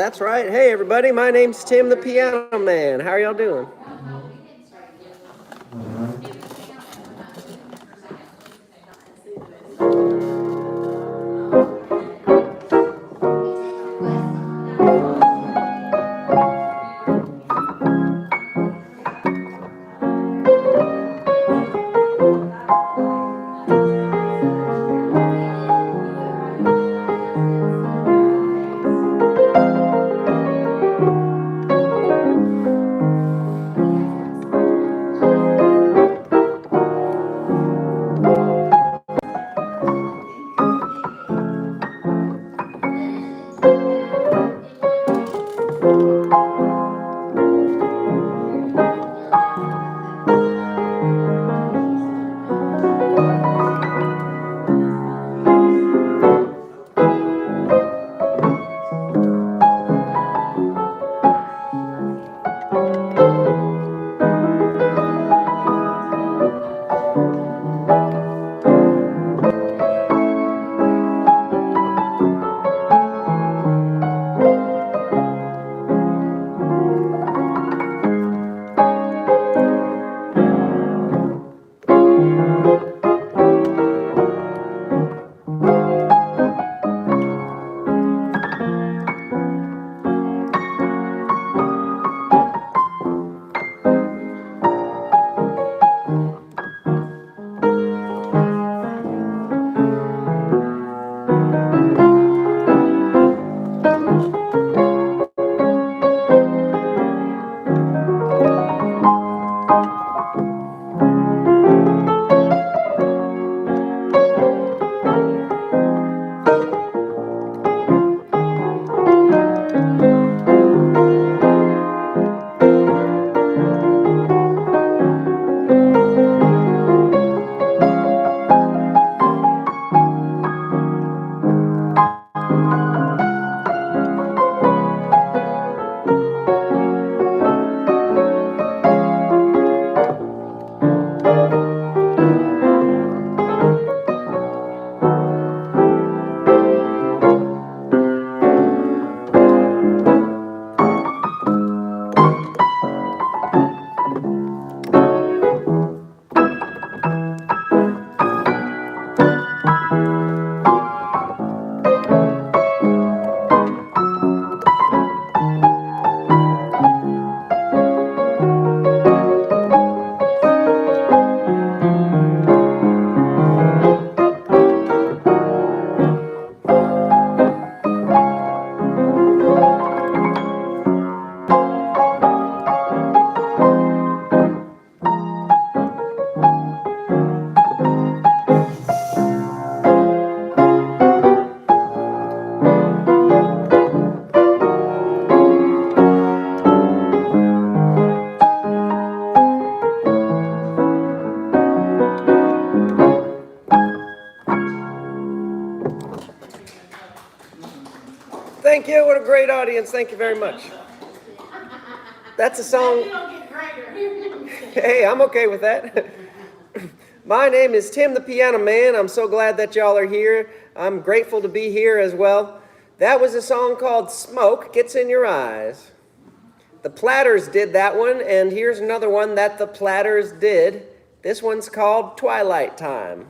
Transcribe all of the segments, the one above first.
That's right. Hey, everybody. My name's Tim the Piano Man. How are y'all doing? Thank you. What a great audience. Thank you very much. That's a song. Hey, I'm okay with that. My name is Tim the Piano Man. I'm so glad that y'all are here. I'm grateful to be here as well. That was a song called Smoke Gets in Your Eyes. The Platters did that one, and here's another one that the Platters did. This one's called Twilight Time.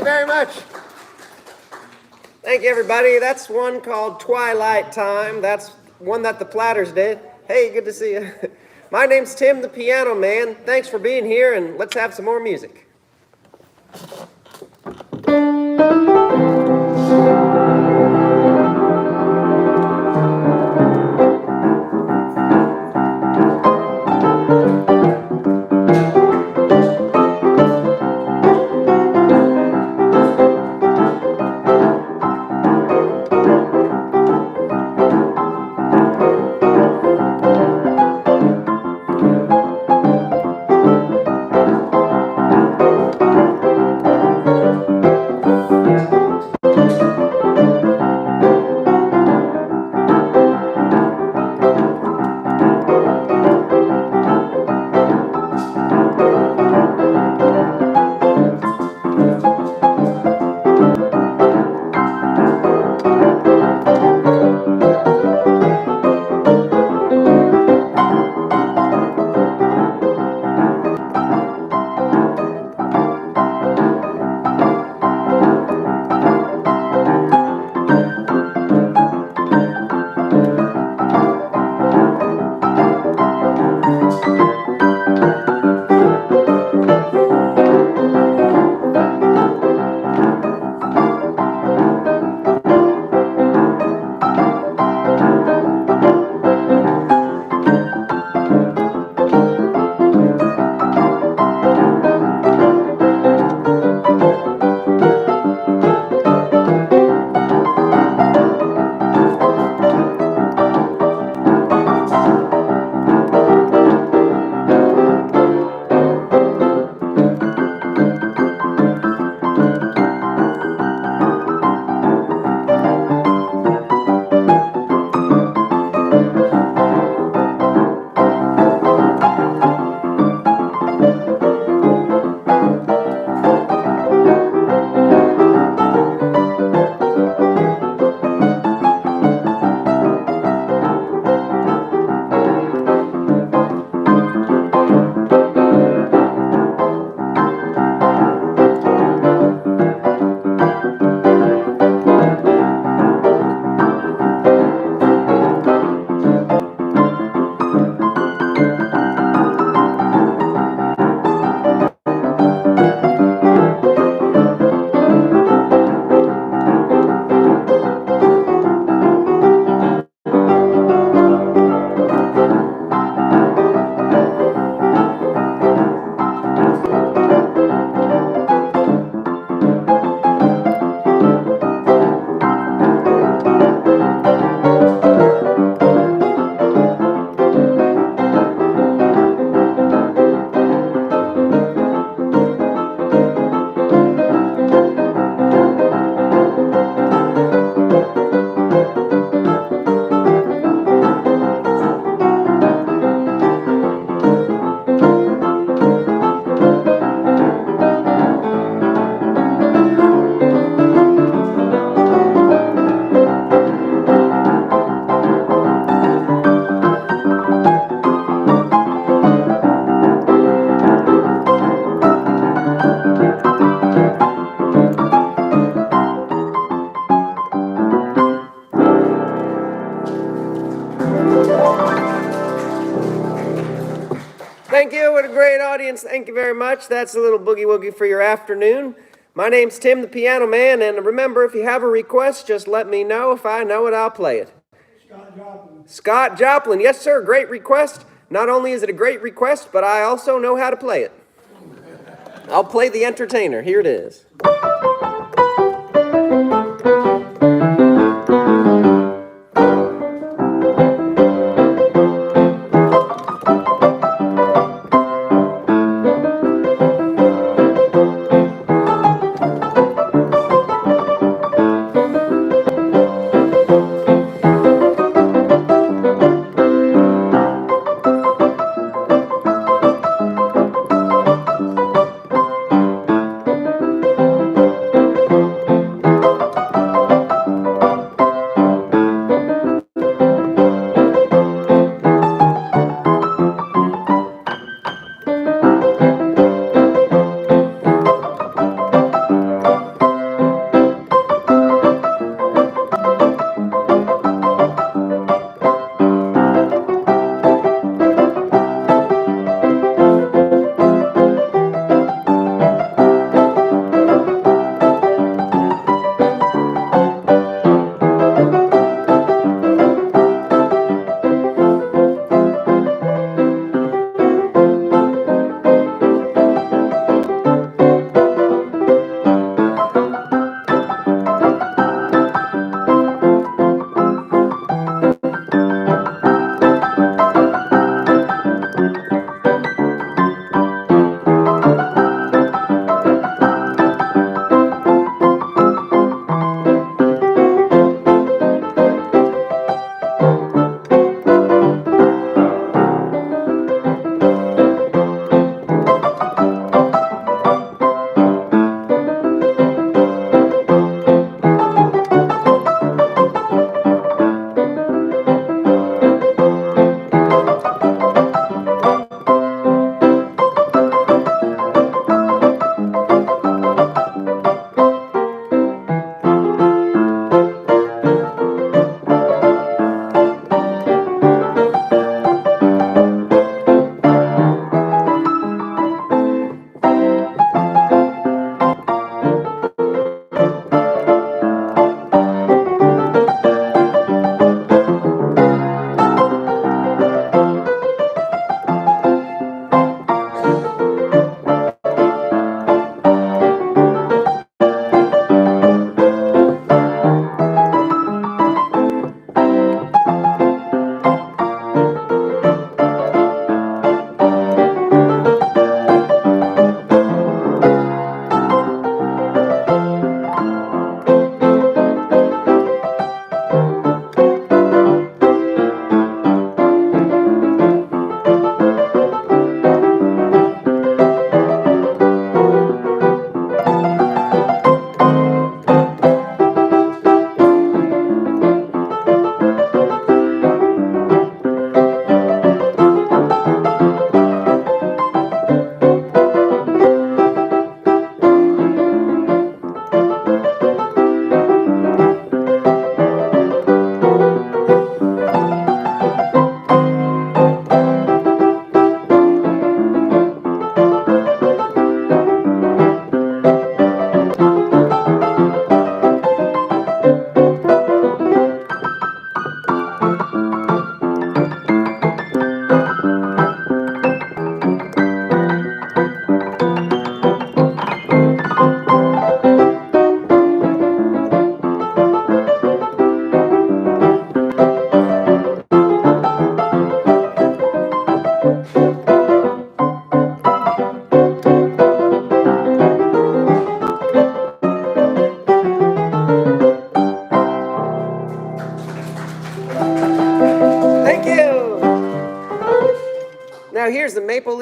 you very much. Thank you, everybody. That's one called Twilight Time. That's one that the Platters did. Hey, good to see you. My name's Tim, the Piano Man. Thanks for being here, and let's have some more music. Thank you. What a great audience. Thank you very much. That's a little boogie woogie for your afternoon. My name's Tim, the Piano Man, and remember, if you have a request, just let me know. If I know it, I'll play it. Scott Joplin. Scott Joplin. Yes, sir. Great request. Not only is it a great request, but I also know how to play it. I'll play the entertainer. Here it is.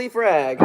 Leaf Rag.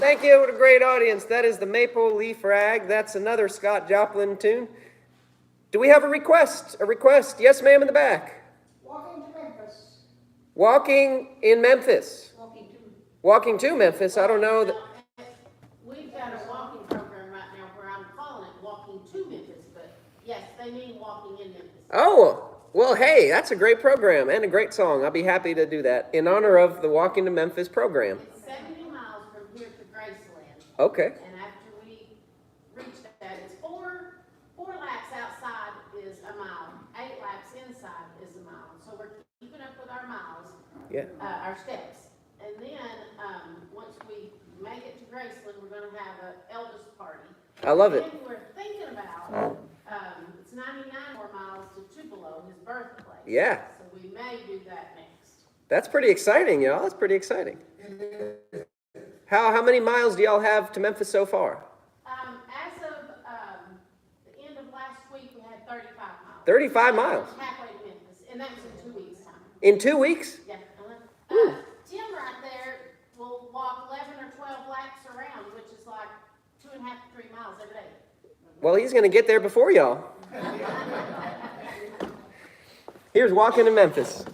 Thank you. What a great audience. That is the Maple Leaf Rag. That's another Scott Joplin tune. Do we have a request? A request? Yes, ma'am, in the back. Walking to Memphis. Walking in Memphis. Walking to. Walking to Memphis. I don't know. We've got a walking program right now where I'm calling it Walking to Memphis, but yes, they mean walking in Memphis. Oh, well, hey, that's a great program and a great song. I'll be happy to do that in honor of the Walking to Memphis program. It's 70 miles from here to Graceland. Okay. And after we reach that, it's four laps outside is a mile, 8 laps inside is a mile. So we're keeping up with our miles, Yeah. Our steps. And then once we make it to Graceland, we're going to have an Elvis party. I love it. And we're thinking about it's 99 more miles to Tupelo, his birthplace. Yeah. So we may do that next. That's pretty exciting, y'all. That's pretty exciting. How many miles do y'all have to Memphis so far? As of the end of last week, we had 35 miles. 35 miles. Halfway to Memphis, and that was in 2 weeks' time. In 2 weeks? Yeah. Tim right there will walk 11 or 12 laps around, which is like 2.5 to 3 miles every day. Well, he's going to get there before y'all. Here's Walking to Memphis.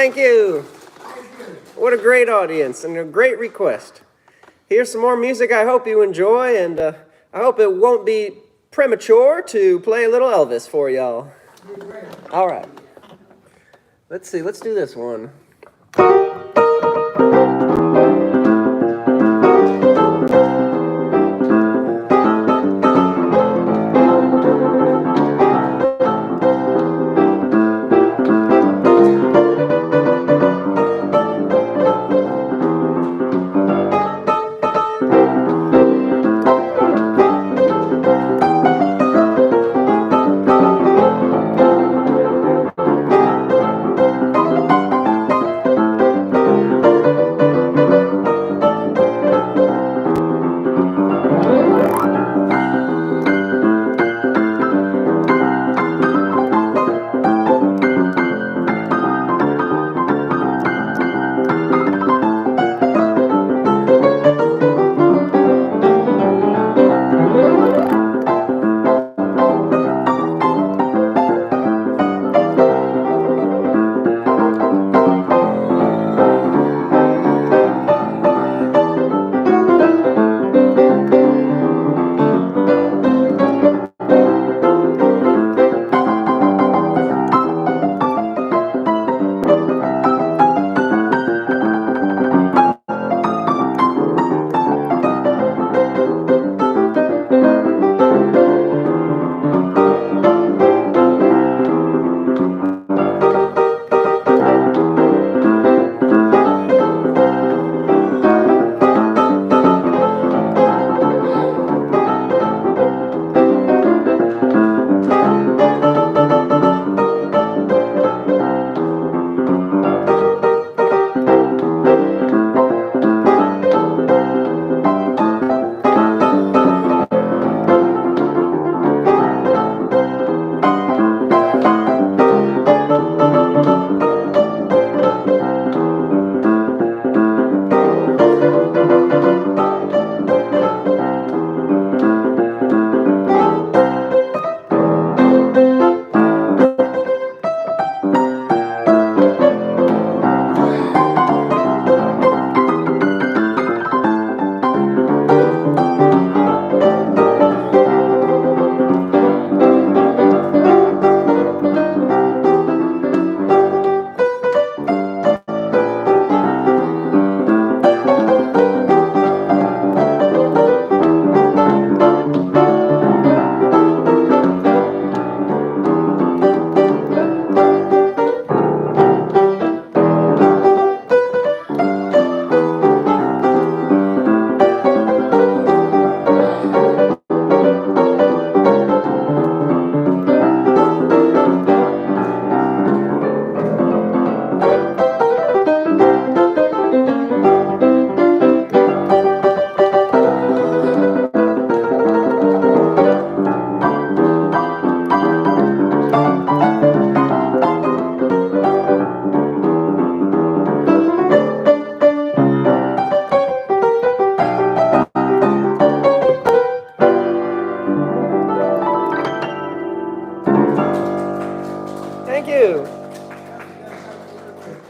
Thank you. What a great audience and a great request. Here's some more music I hope you enjoy, and I hope it won't be premature to play a little Elvis for y'all. All right. Let's see, let's do this one.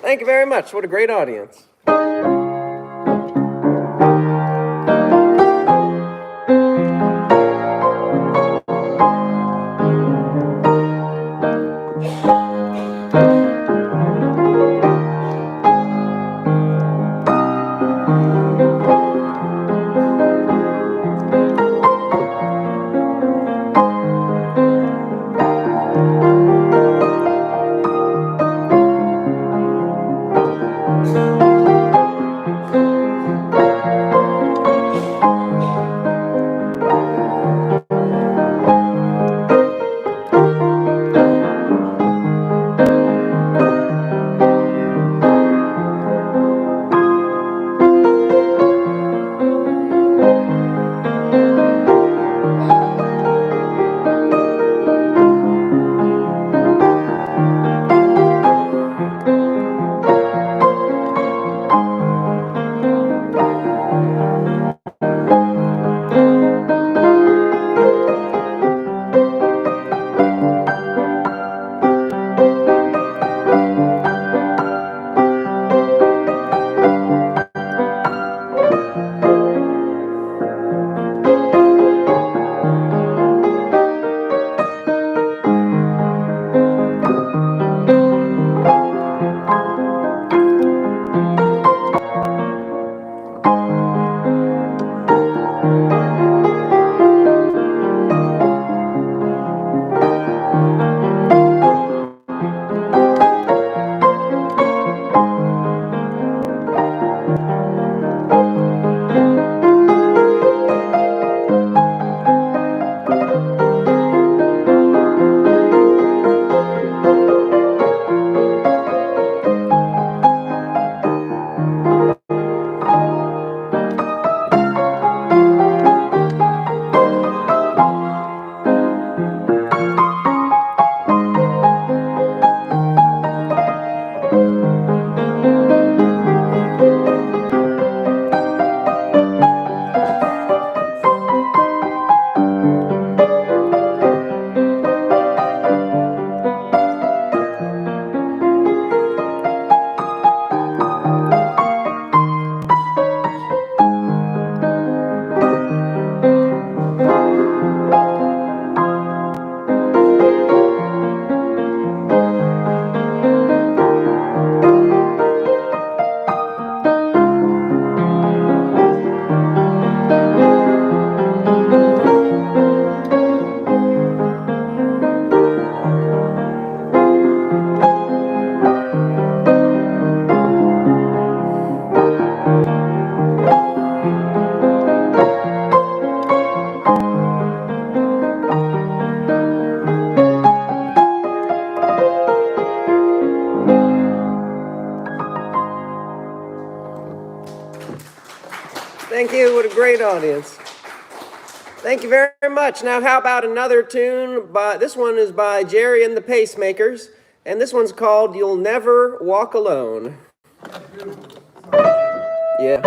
Thank you very much. What a great audience. Thank you. What a great audience. Thank you very much. Now, how about another tune? This one is by Jerry and the Pacemakers, and this one's called You'll Never Walk Alone. Yeah.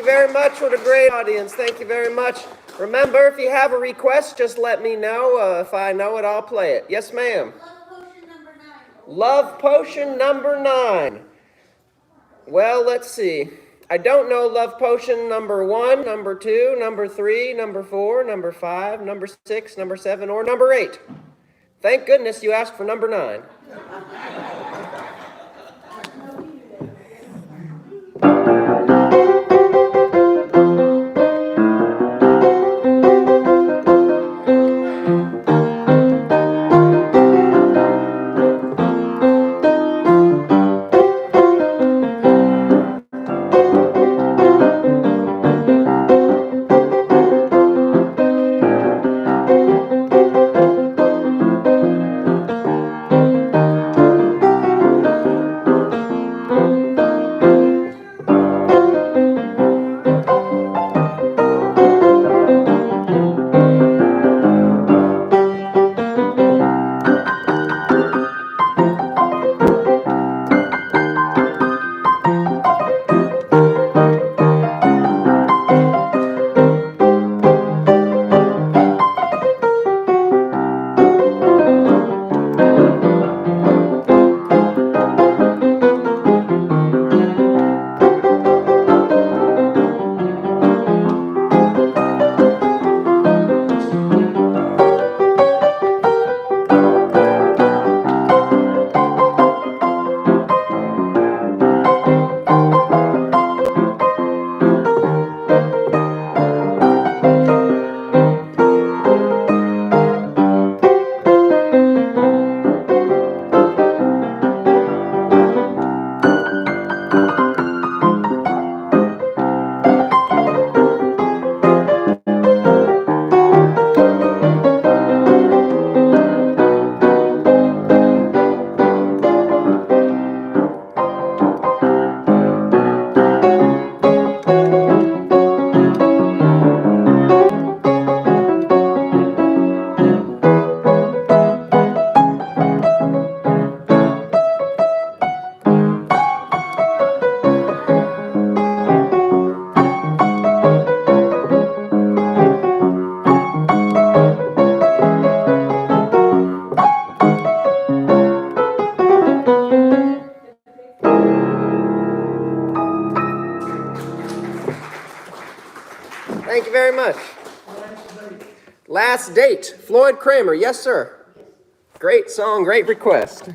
very much. What a great audience. Thank you very much. Remember, if you have a request, just let me know. If I know it, I'll play it. Yes, ma'am. Love Potion number 9. Well, let's see. I don't know Love Potion number 1, number 2, number 3, number 4, number 5, number 6, number 7, or number 8. Thank goodness you asked for number 9. Thank you very much. Last Date, Floyd Kramer. Yes, sir. Great song, great request.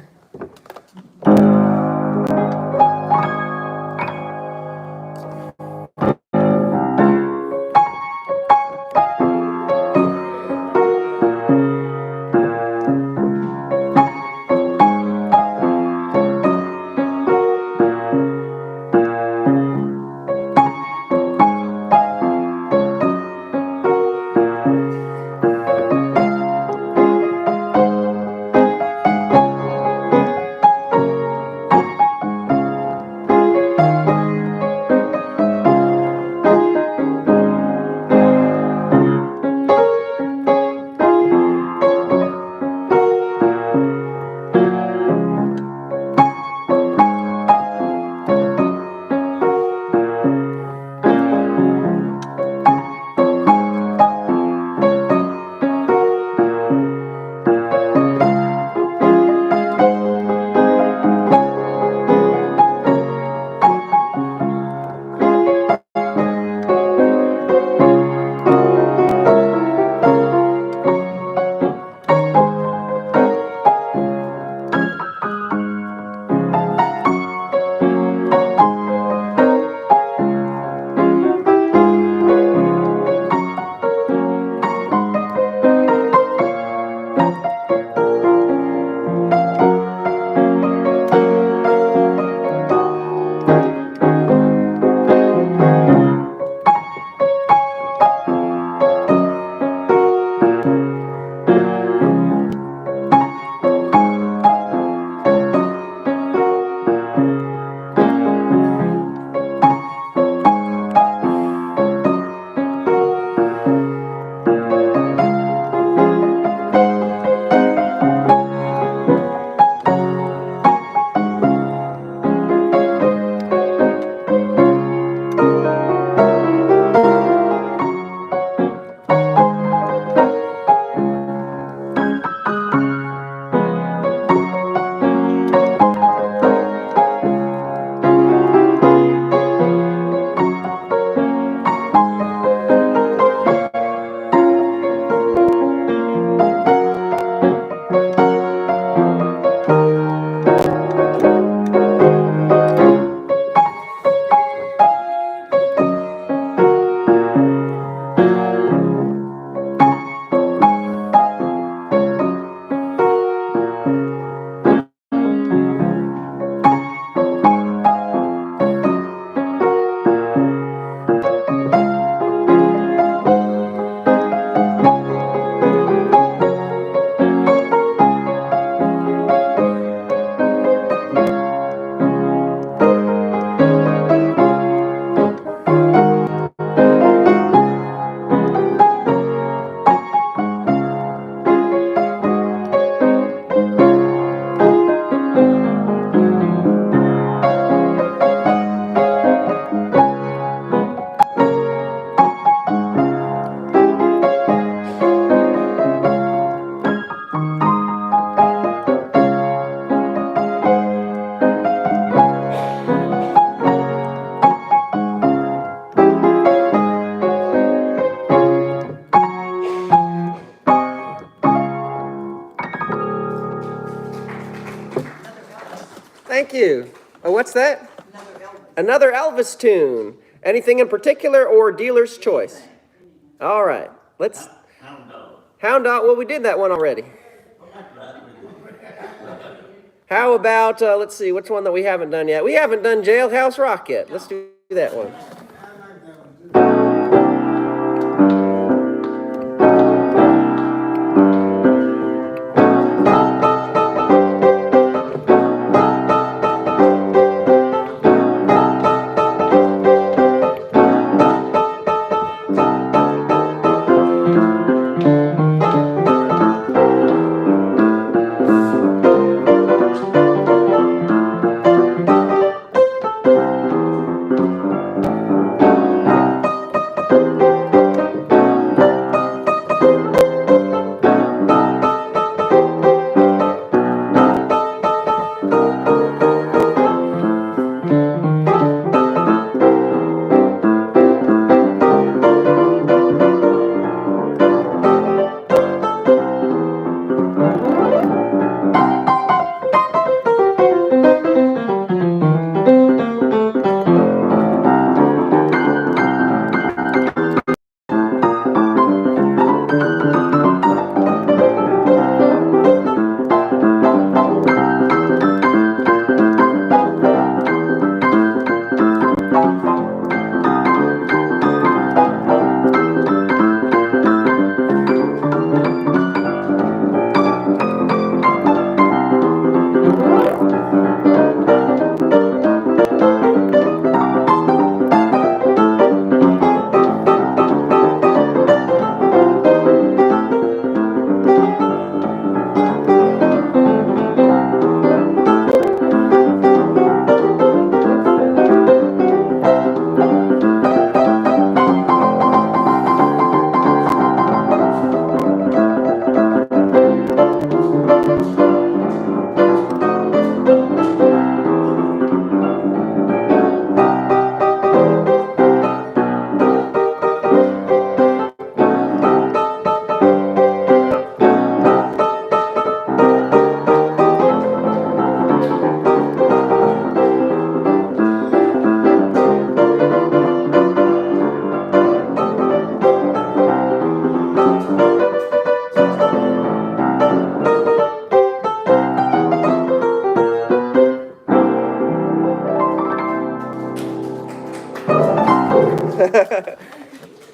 Thank you. Oh, what's that? Another Elvis. Another Elvis tune. Anything in particular or dealer's choice? All right. Let's. Hound dog. Hound dog. Well, we did that one already. How about, let's see, which one that we haven't done yet? We haven't done Jailhouse Rock yet. Let's do that one.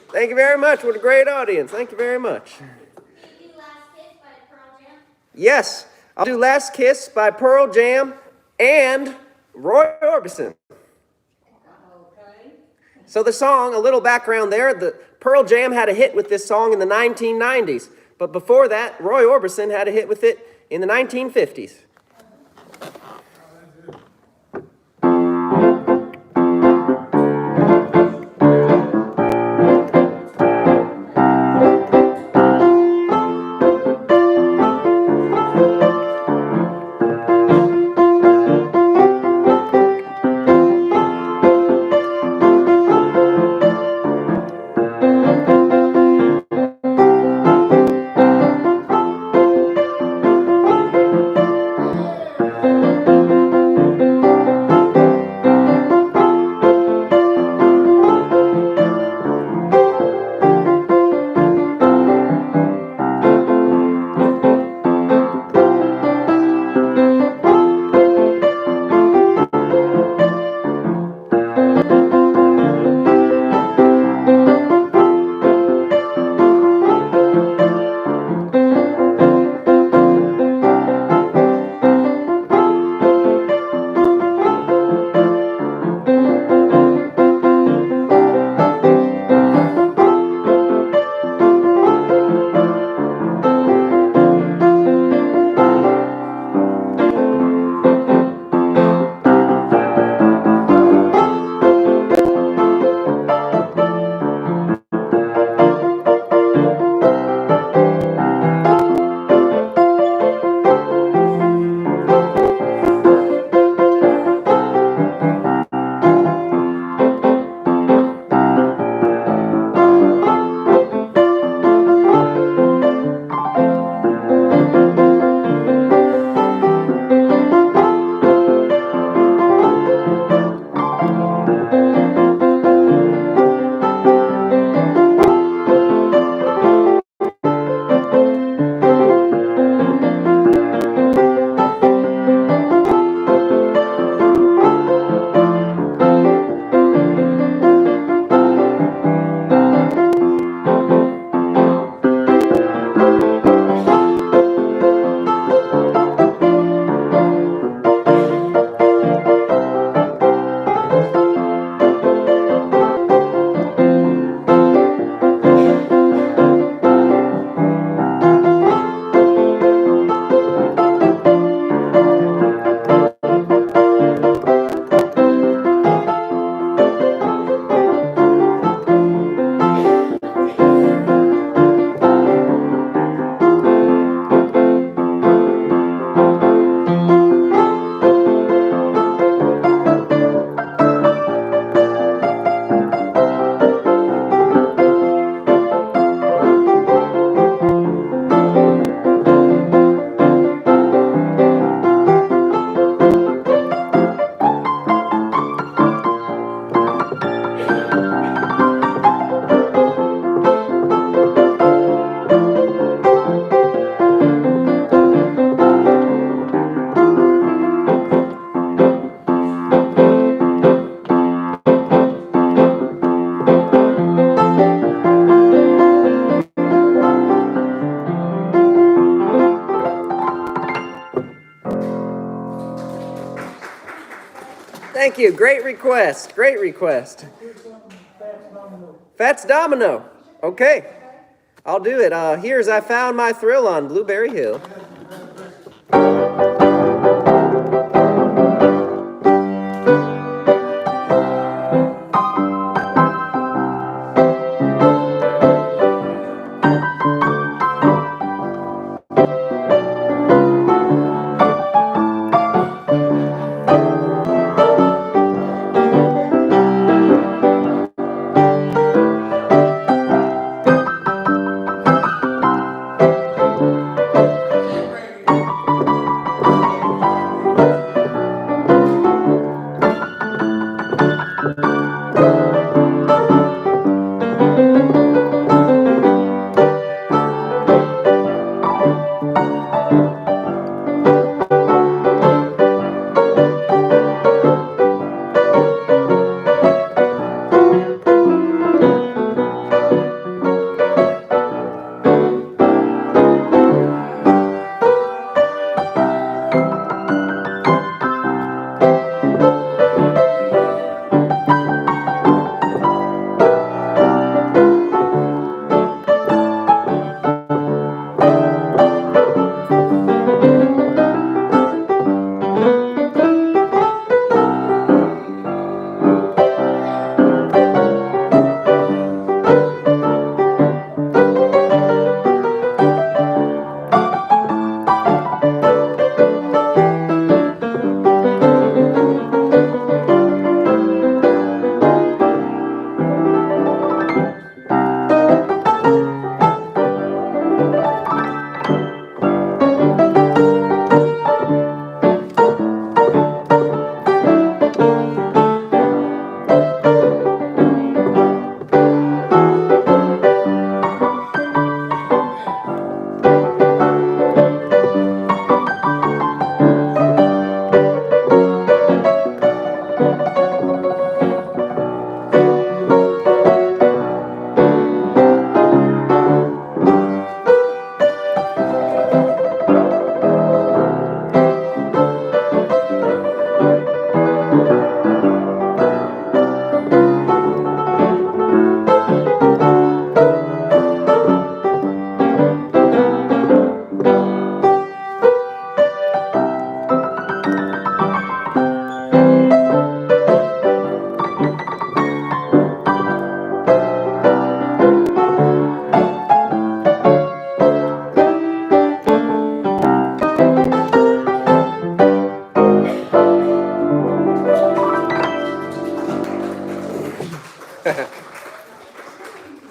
Thank you very much. What a great audience. Thank you very much. Yes, I'll do Last Kiss by Pearl Jam and Roy Orbison. So the song, a little background there, the Pearl Jam had a hit with this song in the 1990s. But before that, Roy Orbison had a hit with it in the 1950s. Thank you. Great request. Great request. Fats Domino. Okay. I'll do it. Here's I Found My Thrill on Blueberry Hill.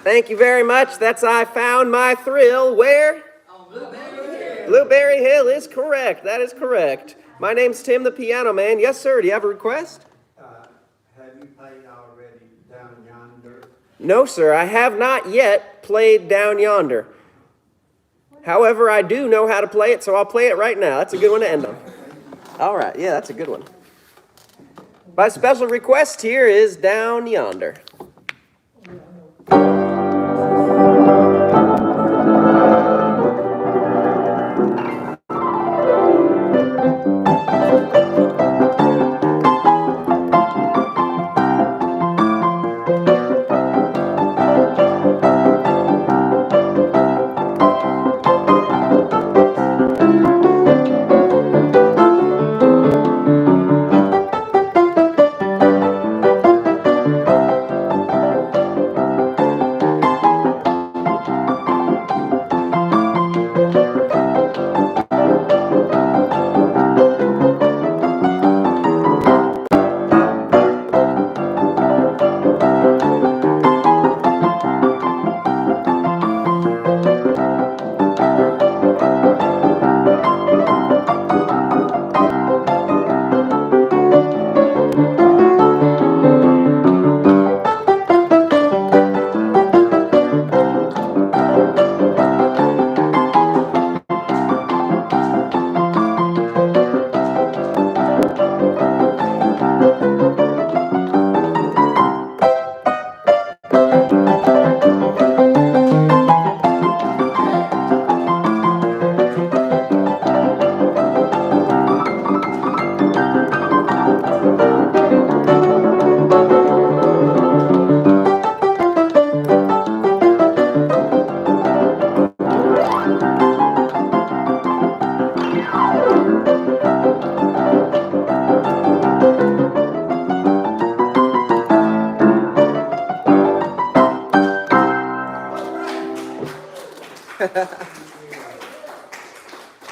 Thank you very much. That's I Found My Thrill. Where? On Blueberry Hill. Blueberry Hill is correct. That is correct. My name's Tim the Piano Man. Yes, sir. Do you have a request? Have you played already Down Yonder? No, sir. I have not yet played Down Yonder. However, I do know how to play it, so I'll play it right now. That's a good one to end on. All right. Yeah, that's a good one. My special request here is Down Yonder.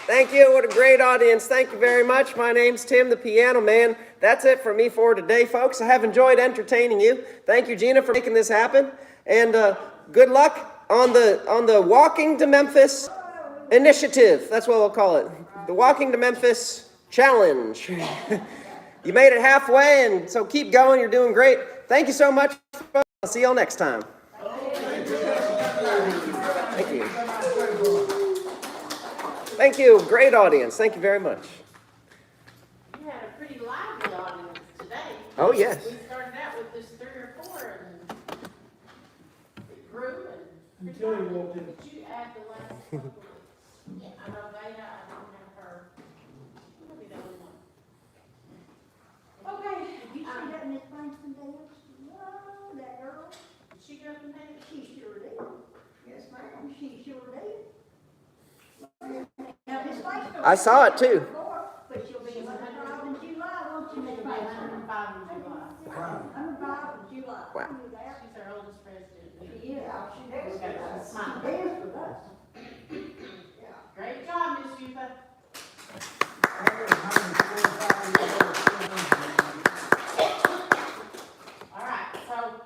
Thank you. What a great audience. Thank you very much. My name's Tim, the Piano Man. That's it for me for today, folks. I have enjoyed entertaining you. Thank you, Gina, for making this happen. And good luck on the Walking to Memphis initiative. That's what we'll call it. The Walking to Memphis Challenge. You made it halfway, and so keep going. You're doing great. Thank you so much, folks. I'll see y'all next time. Thank you. Thank you. Great audience. Thank you very much. You had a pretty lively audience today. Oh, yes. We started out with just 3 or 4, and it grew, and Until you walked in. did you add the last couple? Yeah, I know Veda, I don't have her. You'll be the only one. Okay. Did you see that Miss Franklin dance? Whoa, that girl, Did she go from there? she sure did. Yes, ma'am, she sure did. Now, Miss Franklin. I saw it too. But she'll be 105 in July, won't you, Miss She'll be Franklin? 105 in July. 105 in July. Wow. You there? She's our oldest president. She is, she does. We've got a She smile. does with us. Great job, Miss Yuba. All right, so,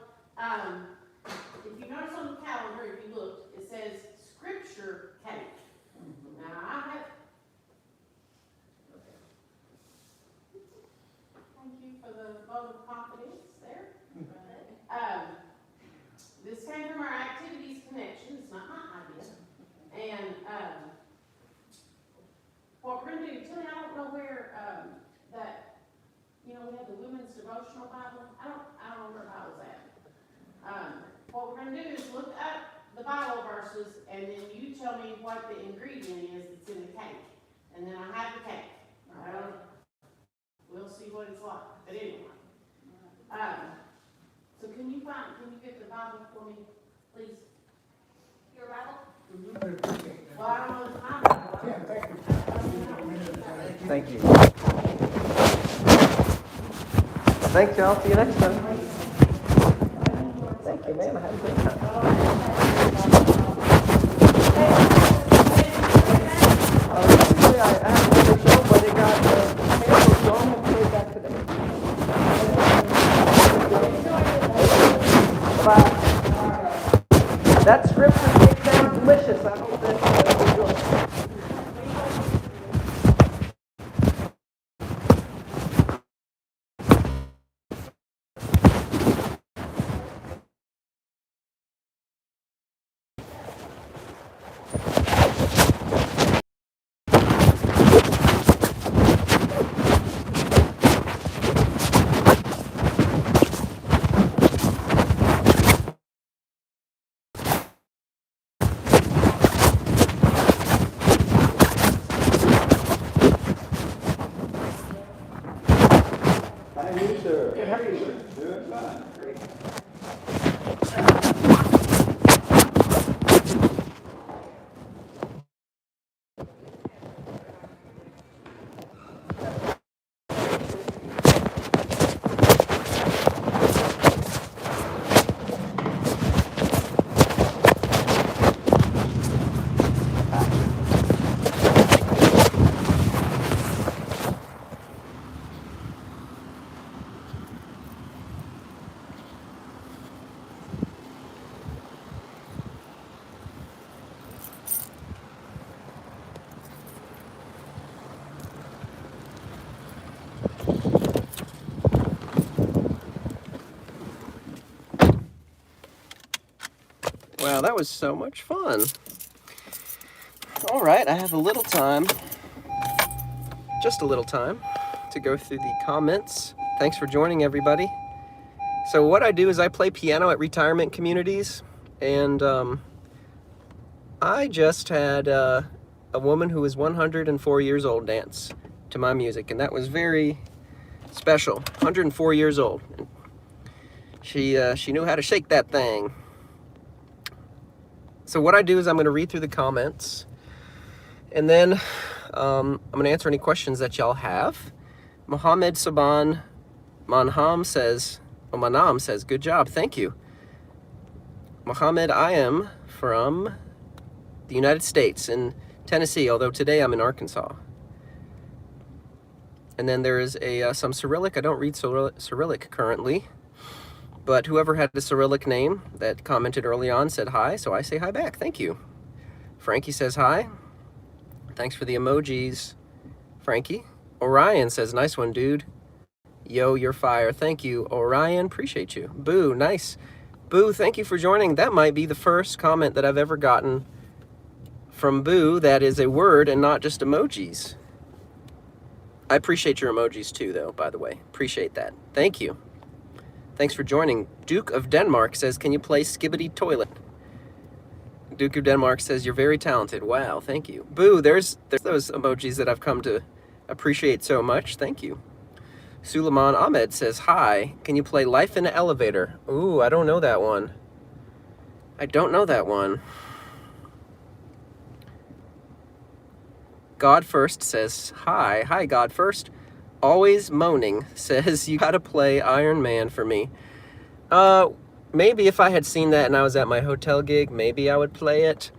if you notice on the calendar, if you look, it says scripture cake. Now, I have. Thank you for the vote of confidence there. This came from our activities connection, it's not my idea. And, what we're gonna do, Tilly, I don't know where, that, we have the women's devotional Bible, I don't know where Bible's at. What we're gonna do is look up the Bible verses, and then you tell me what the ingredient is that's in the cake. And then I have the cake. We'll see what it's like, but anyway. So can you get the Bible for me, please? Your Bible? Well, I don't know if it's my Bible. Thank you. Thanks, y'all. See you next time. Thank you, man. I had a great time. Usually I have another show, but it got canceled, so I'm going to play back today. Bye. That scripture cake sounds delicious. I hope that's good. How are you, sir? Good, how are you, sir? Doing fine. Great. Wow, that was so much fun. All right, I have a little time, just a little time, to go through the comments. Thanks for joining, everybody. So what I do is I play piano at retirement communities, and I just had a woman who was 104 years old dance to my music, and that was very special. 104 years old. She knew how to shake that thing. So what I do is I'm going to read through the comments, and then I'm going to answer any questions that y'all have. Mohammed Saban Manam says, good job, thank you. Mohammed, I am from the United States, in Tennessee, although today I'm in Arkansas. And then there is some Cyrillic. I don't read Cyrillic currently, but whoever had the Cyrillic name that commented early on said hi, so I say hi back. Thank you. Frankie says hi. Thanks for the emojis, Frankie. Orion says, nice one, dude. Yo, you're fire. Thank you, Orion. Appreciate you. Boo, nice. Boo, thank you for joining. That might be the first comment that I've ever gotten from Boo that is a word and not just emojis. I appreciate your emojis too, though, by the way. Appreciate that. Thank you. Thanks for joining. Duke of Denmark says, can you play Skibbity Toilet? Duke of Denmark says, you're very talented. Wow, thank you. Boo, there's those emojis that I've come to appreciate so much. Thank you. Suleiman Ahmed says, hi, can you play Life in an Elevator? Ooh, I don't know that one. I don't know that one. God First says, hi. Hi, God First. Always Moaning says, you gotta play Iron Man for me. Maybe if I had seen that and I was at my hotel gig, maybe I would play it.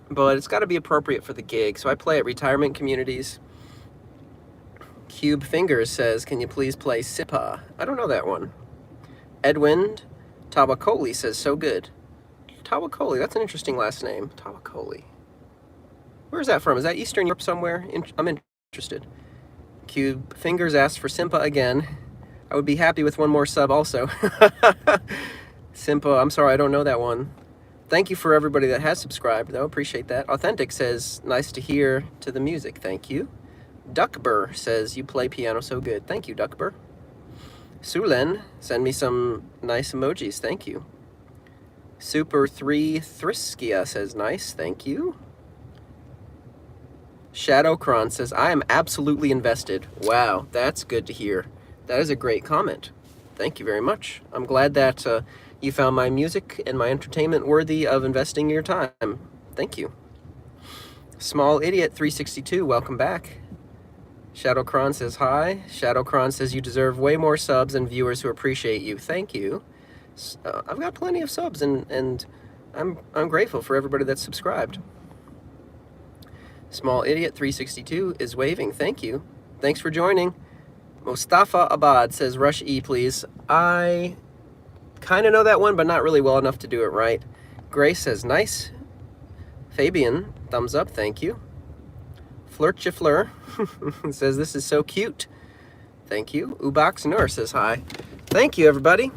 But it's gotta be appropriate for the gig, so I play at retirement communities. Cube Fingers says, can you please play Sipa? I don't know that one. Edwin Tawakoli says, so good. Tawakoli, that's an interesting last name. Tawakoli. Where's that from? Is that Eastern Europe somewhere? I'm interested. Cube Fingers asks for Simpa again. I would be happy with one more sub also. Simpa, I'm sorry, I don't know that one. Thank you for everybody that has subscribed, though. Appreciate that. Authentic says, nice to hear to the music. Thank you. Duckbur says, you play piano so good. Thank you, Duckbur. Sulen, send me some nice emojis. Thank you. Super3 Thriskia says, nice. Thank you. Shadowcron says, I am absolutely invested. Wow, that's good to hear. That is a great comment. Thank you very much. I'm glad that you found my music and my entertainment worthy of investing your time. Thank you. Small Idiot 362, welcome back. Shadowcron says, hi. Shadowcron says, you deserve way more subs and viewers who appreciate you. Thank you. I've got plenty of subs, and I'm grateful for everybody that's subscribed. Small Idiot 362 is waving. Thank you. Thanks for joining. Mustafa Abad says, rush E, please. I kind of know that one, but not really well enough to do it right. Grace says, nice. Fabian, thumbs up. Thank you. Fleur says, this is so cute. Thank you. Ubox Nur says, hi. Thank you, everybody.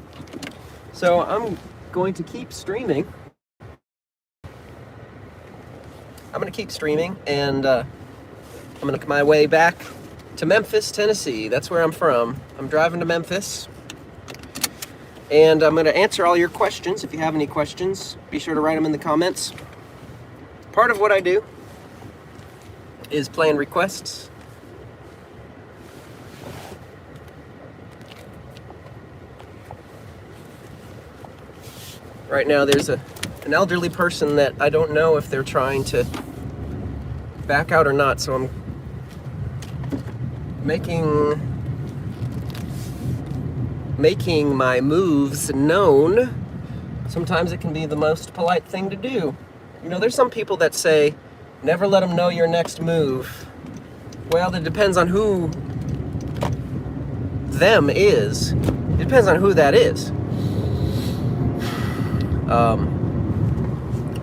So I'm going to keep streaming. I'm going to keep streaming, and I'm going to make my way back to Memphis, Tennessee. That's where I'm from. I'm driving to Memphis, and I'm going to answer all your questions. If you have any questions, be sure to write them in the comments. Part of what I do is playing requests. Right now there's an elderly person that I don't know if they're trying to back out or not, so I'm making my moves known. Sometimes it can be the most polite thing to do. You know, there's some people that say, never let them know your next move. Well, it depends on who them is. It depends on who that is.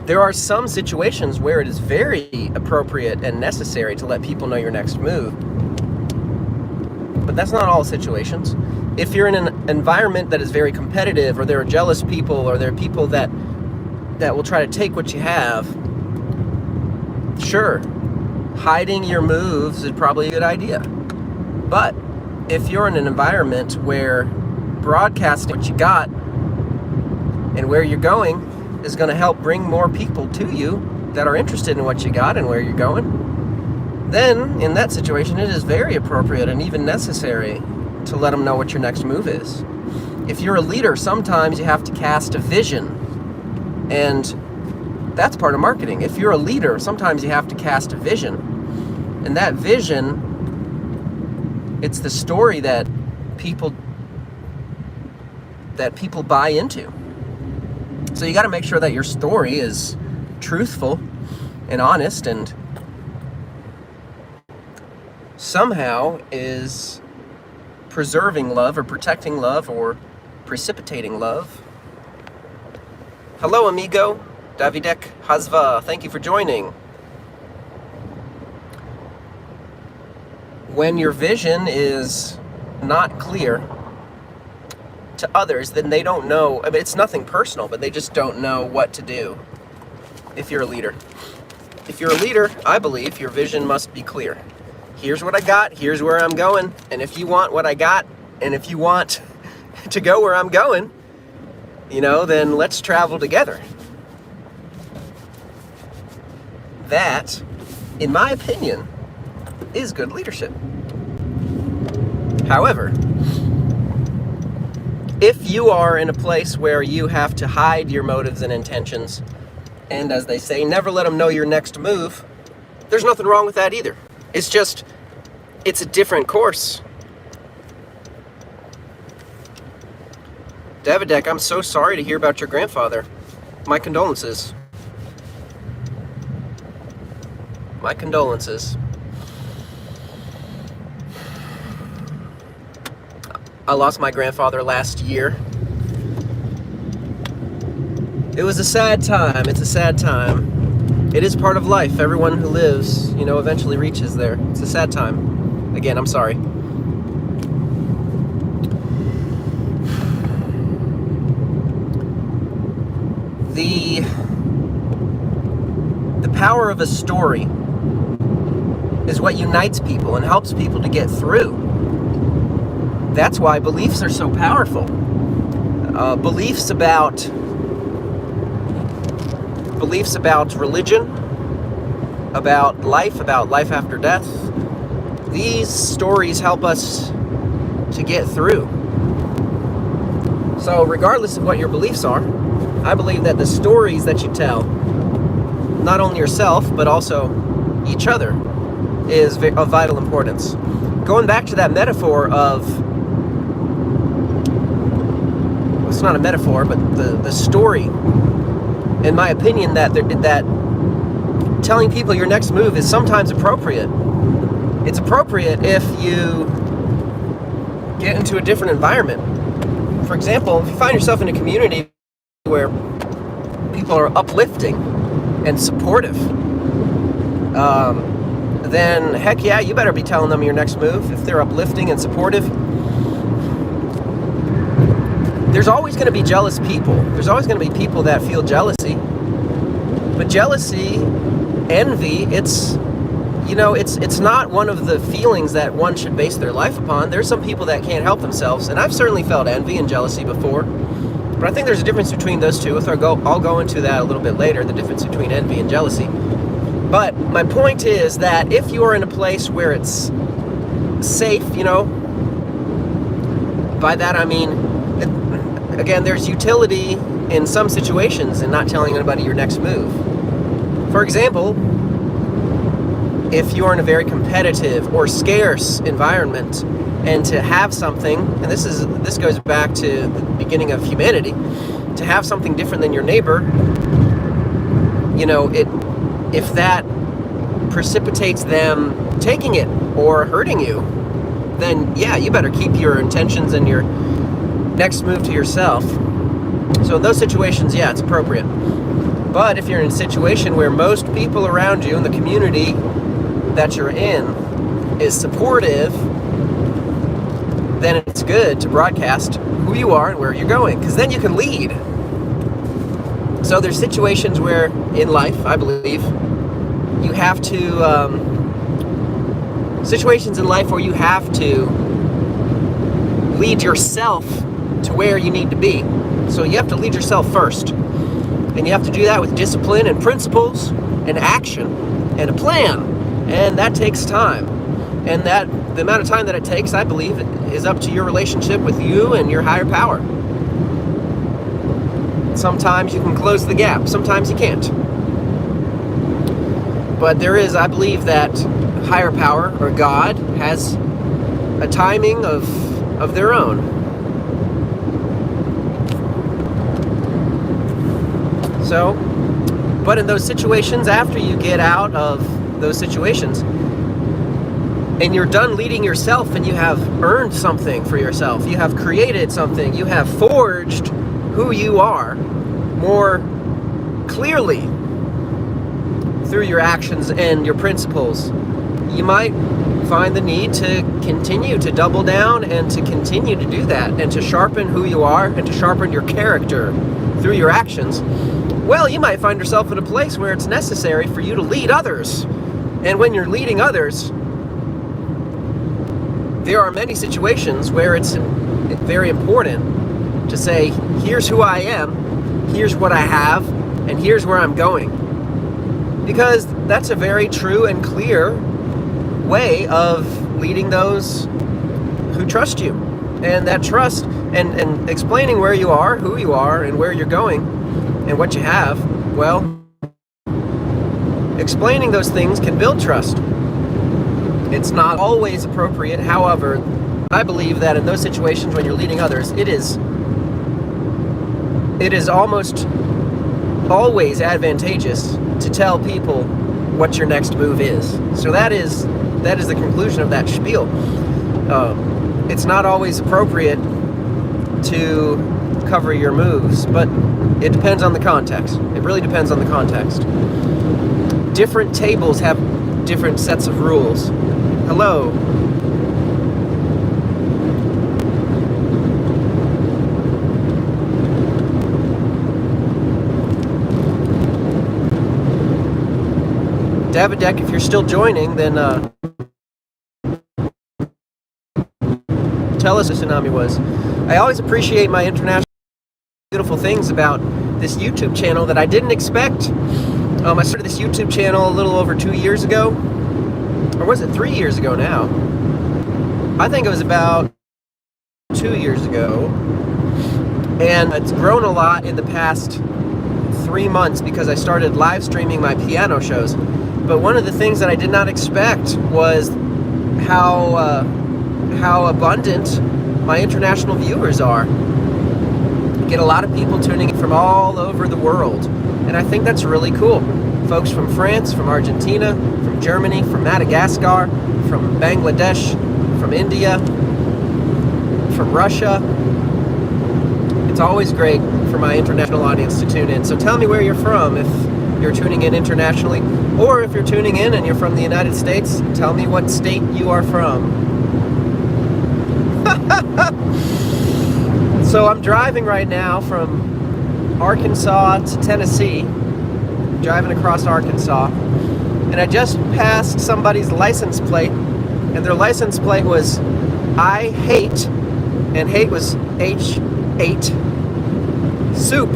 There are some situations where it is very appropriate and necessary to let people know your next move. But that's not all situations. If you're in an environment that is very competitive, or there are jealous people, or there are people that will try to take what you have, sure, hiding your moves is probably a good idea. But if you're in an environment where broadcasting what you got and where you're going is going to help bring more people to you that are interested in what you got and where you're going, then in that situation it is very appropriate and even necessary to let them know what your next move is. If you're a leader, sometimes you have to cast a vision, and that's part of marketing. If you're a leader, sometimes you have to cast a vision, and that vision, it's the story that people buy into. So you got to make sure that your story is truthful and honest and somehow is preserving love or protecting love or precipitating love. Hello, amigo. Davidek Hazva, thank you for joining. When your vision is not clear to others, then they don't know. I mean, it's nothing personal, but they just don't know what to do. If you're a leader. If you're a leader, I believe your vision must be clear. Here's what I got, here's where I'm going, and if you want what I got, and if you want to go where I'm going, then let's travel together. That, in my opinion, is good leadership. However, if you are in a place where you have to hide your motives and intentions, and as they say, never let them know your next move, there's nothing wrong with that either. It's a different course. Davidek, I'm so sorry to hear about your grandfather. My condolences. My condolences. I lost my grandfather last year. It was a sad time. It's a sad time. It is part of life. Everyone who lives, eventually reaches there. It's a sad time. Again, I'm sorry. The power of a story is what unites people and helps people to get through. That's why beliefs are so powerful. Beliefs about religion, about life after death. These stories help us to get through. So regardless of what your beliefs are, I believe that the stories that you tell, not only yourself, but also each other, is of vital importance. Going back to that metaphor of, it's not a metaphor, but the story, in my opinion, that telling people your next move is sometimes appropriate. It's appropriate if you get into a different environment. For example, if you find yourself in a community where people are uplifting and supportive, then heck yeah, you better be telling them your next move. If they're uplifting and supportive, there's always going to be jealous people. There's always going to be people that feel jealousy. But jealousy, envy, it's not one of the feelings that one should base their life upon. There's some people that can't help themselves, and I've certainly felt envy and jealousy before. But I think there's a difference between those two. I'll go into that a little bit later, the difference between envy and jealousy. But my point is that if you are in a place where it's safe, by that I mean, again, there's utility in some situations in not telling anybody your next move. For example, if you're in a very competitive or scarce environment, and to have something, and this goes back to the beginning of humanity, to have something different than your neighbor, if that precipitates them taking it or hurting you, then yeah, you better keep your intentions and your next move to yourself. So in those situations, yeah, it's appropriate. But if you're in a situation where most people around you in the community that you're in is supportive, then it's good to broadcast who you are and where you're going, because then you can lead. So there's situations where in life, I believe, you have to, situations in life where you have to lead yourself to where you need to be. So you have to lead yourself first. And you have to do that with discipline and principles and action and a plan. And that takes time. And the amount of time that it takes, I believe, is up to your relationship with you and your higher power. Sometimes you can close the gap, sometimes you can't. But there is, I believe, that higher power, or God, has a timing of their own. So, But in those situations, after you get out of those situations, and you're done leading yourself, and you have earned something for yourself, you have created something, you have forged who you are more clearly through your actions and your principles, you might find the need to continue to double down and to continue to do that and to sharpen who you are and to sharpen your character through your actions. Well, you might find yourself in a place where it's necessary for you to lead others. And when you're leading others, there are many situations where it's very important to say, here's who I am, here's what I have, and here's where I'm going. Because that's a very true and clear way of leading those who trust you. And that trust and explaining where you are, who you are, and where you're going, and what you have, well, explaining those things can build trust. It's not always appropriate. However, I believe that in those situations when you're leading others, it is almost always advantageous to tell people what your next move is. So that is the conclusion of that spiel. It's not always appropriate to cover your moves, but it depends on the context. It really depends on the context. Different tables have different sets of rules. Hello. Davidek, if you're still joining, then tell us what tsunami was. I always appreciate my international beautiful things about this YouTube channel that I didn't expect. I started this YouTube channel a little over 2 years ago. Or was it 3 years ago now? I think it was about 2 years ago. And it's grown a lot in the past 3 months because I started live streaming my piano shows. But one of the things that I did not expect was how abundant my international viewers are. I get a lot of people tuning in from all over the world, and I think that's really cool. Folks from France, from Argentina, from Germany, from Madagascar, from Bangladesh, from India, from Russia. It's always great for my international audience to tune in. So tell me where you're from if you're tuning in internationally, or if you're tuning in and you're from the United States, tell me what state you are from. So I'm driving right now from Arkansas to Tennessee, driving across Arkansas, and I just passed somebody's license plate, and their license plate was I hate, and hate was H8, soup.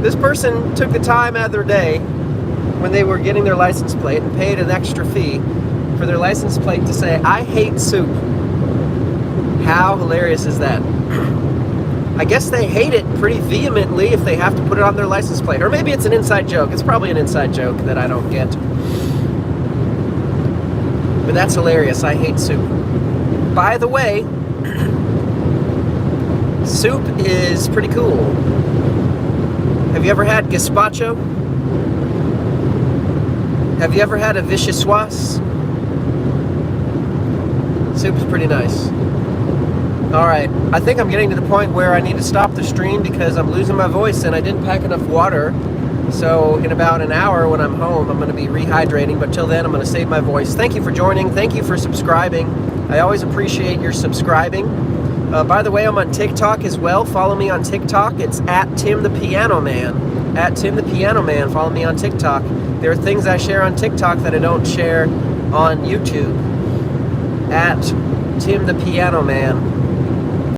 This person took the time out of their day when they were getting their license plate and paid an extra fee for their license plate to say, I hate soup. How hilarious is that? I guess they hate it pretty vehemently if they have to put it on their license plate. Or maybe it's an inside joke. It's probably an inside joke that I don't get. But that's hilarious. I hate soup. By the way, soup is pretty cool. Have you ever had gazpacho? Have you ever had a vichyssoise? Soup is pretty nice. Alright, I think I'm getting to the point where I need to stop the stream because I'm losing my voice and I didn't pack enough water. So in about an hour when I'm home, I'm going to be rehydrating, but till then I'm going to save my voice. Thank you for joining. Thank you for subscribing. I always appreciate your subscribing. By the way, I'm on TikTok as well. Follow me on TikTok. It's at Tim the Piano Man. At Tim the Piano Man. Follow me on TikTok. There are things I share on TikTok that I don't share on YouTube. At Tim the Piano Man.